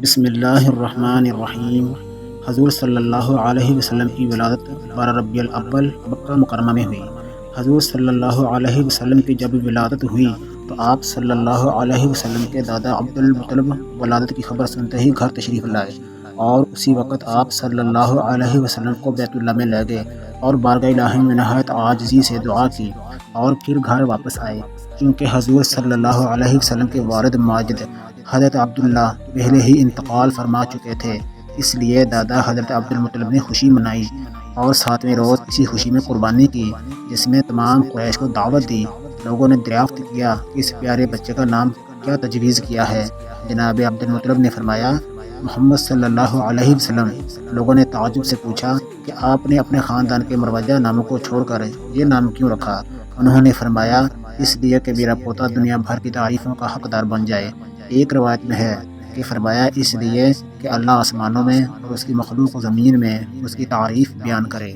بسم اللہ الرحمن الرحیم۔ حضور صلی اللہ علیہ وسلم کی ولادت 12 ربیع الاول مکہ مکرمہ میں ہوئی۔ حضور صلی اللہ علیہ وسلم کی جب ولادت ہوئی تو آپ صلی اللہ علیہ وسلم کے دادا عبد المطلب ولادت کی خبر سنتے ہی گھر تشریف لائے، اور اسی وقت آپ صلی اللہ علیہ وسلم کو بیت اللہ میں لے گئے اور بارگاہ الہی میں نہایت عاجزی سے دعا کی، اور پھر گھر واپس آئے، کیونکہ حضور صلی اللہ علیہ وسلم کے والد ماجد حضرت عبداللہ پہلے ہی انتقال فرما چکے تھے۔ اس لیے دادا حضرت عبد المطلب نے خوشی منائی اور 7ویں روز اسی خوشی میں قربانی کی، جس میں تمام قریش کو دعوت دی۔ لوگوں نے دریافت کیا کہ اس پیارے بچے کا نام کیا تجویز کیا ہے۔ جناب عبد المطلب نے فرمایا، محمد صلی اللہ علیہ وسلم۔ لوگوں نے تعجب سے پوچھا کہ آپ نے اپنے خاندان کے مروجہ ناموں کو چھوڑ کر یہ نام کیوں رکھا؟ انہوں نے فرمایا، اس لیے کہ میرا پوتا دنیا بھر کی تعریفوں کا حقدار بن جائے۔ ایک روایت میں ہے کہ فرمایا، اس لیے کہ اللہ آسمانوں میں اور اس کی مخلوق زمین میں اس کی تعریف بیان کرے۔